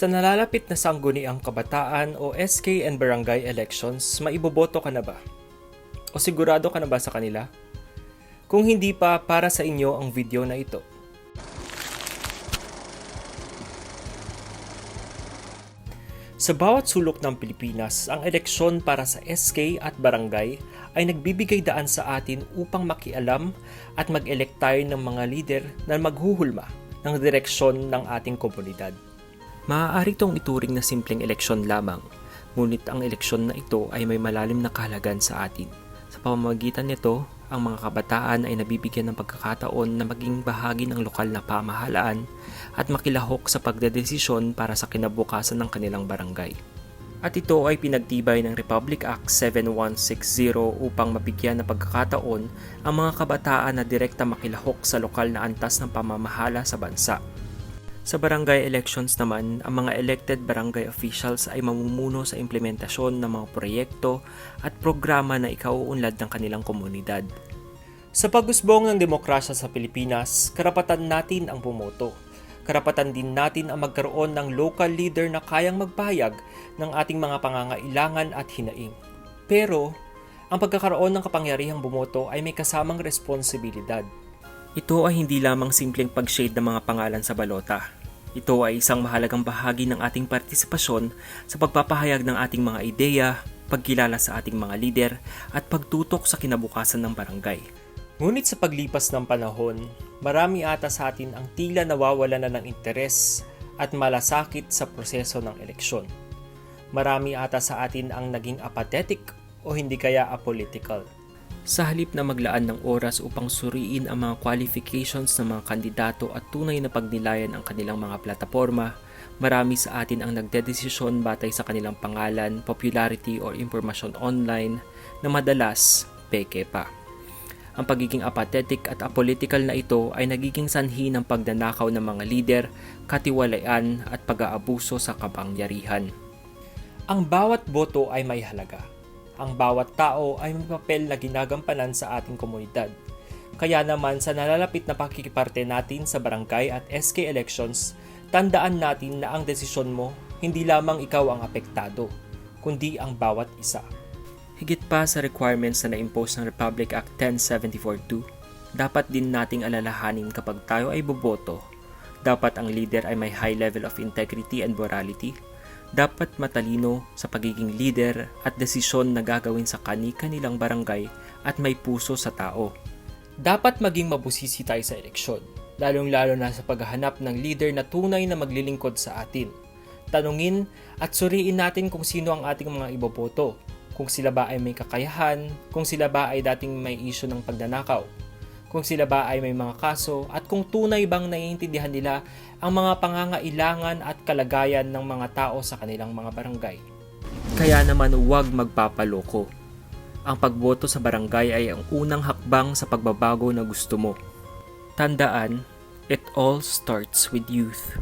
Sa nalalapit na sangguniang kabataan o SK and barangay elections, maiboboto ka na ba? O sigurado ka na ba sa kanila? Kung hindi pa, para sa inyo ang video na ito. Sa bawat sulok ng Pilipinas, ang eleksyon para sa SK at barangay ay nagbibigay daan sa atin upang makialam at mag-elect tayo ng mga lider na maghuhulma ng direksyon ng ating komunidad. Maaari itong ituring na simpleng eleksyon lamang, ngunit ang eleksyon na ito ay may malalim na kahalagan sa atin. Sa pamamagitan nito, ang mga kabataan ay nabibigyan ng pagkakataon na maging bahagi ng lokal na pamahalaan at makilahok sa pagdedesisyon para sa kinabukasan ng kanilang barangay. At ito ay pinagtibay ng Republic Act 7160 upang mabigyan ng pagkakataon ang mga kabataan na direkta makilahok sa lokal na antas ng pamamahala sa bansa. Sa barangay elections naman, ang mga elected barangay officials ay mamumuno sa implementasyon ng mga proyekto at programa na ikauunlad ng kanilang komunidad. Sa pag-usbong ng demokrasya sa Pilipinas, karapatan natin ang bumoto. Karapatan din natin ang magkaroon ng local leader na kayang magpahayag ng ating mga pangangailangan at hinaing. Pero, ang pagkakaroon ng kapangyarihang bumoto ay may kasamang responsibilidad. Ito ay hindi lamang simpleng pag-shade ng mga pangalan sa balota. Ito ay isang mahalagang bahagi ng ating partisipasyon sa pagpapahayag ng ating mga ideya, pagkilala sa ating mga lider, at pagtutok sa kinabukasan ng barangay. Ngunit sa paglipas ng panahon, marami ata sa atin ang tila nawawala na ng interes at malasakit sa proseso ng eleksyon. Marami ata sa atin ang naging apathetic o hindi kaya apolitical. Sa halip na maglaan ng oras upang suriin ang mga qualifications ng mga kandidato at tunay na pagnilayan ang kanilang mga plataforma, marami sa atin ang nagdedesisyon batay sa kanilang pangalan, popularity o impormasyon online na madalas peke pa. Ang pagiging apathetic at apolitical na ito ay nagiging sanhi ng pagdanakaw ng mga lider, katiwalian at pag-aabuso sa kapangyarihan. Ang bawat boto ay may halaga. Ang bawat tao ay may papel na ginagampanan sa ating komunidad. Kaya naman sa nalalapit na pakikiparte natin sa barangay at SK elections, tandaan natin na ang desisyon mo, hindi lamang ikaw ang apektado, kundi ang bawat isa. Higit pa sa requirements na na-impose ng Republic Act 10742, dapat din nating alalahanin kapag tayo ay boboto, dapat ang leader ay may high level of integrity and morality, dapat matalino sa pagiging leader at desisyon na gagawin sa kani-kanilang barangay at may puso sa tao. Dapat maging mabusisi tayo sa eleksyon, lalong-lalo na sa paghahanap ng leader na tunay na maglilingkod sa atin. Tanungin at suriin natin kung sino ang ating mga iboboto, kung sila ba ay may kakayahan, kung sila ba ay dating may issue ng pagnanakaw, kung sila ba ay may mga kaso at kung tunay bang naiintindihan nila ang mga pangangailangan at kalagayan ng mga tao sa kanilang mga barangay. Kaya naman huwag magpapaloko. Ang pagboto sa barangay ay ang unang hakbang sa pagbabago na gusto mo. Tandaan, it all starts with youth.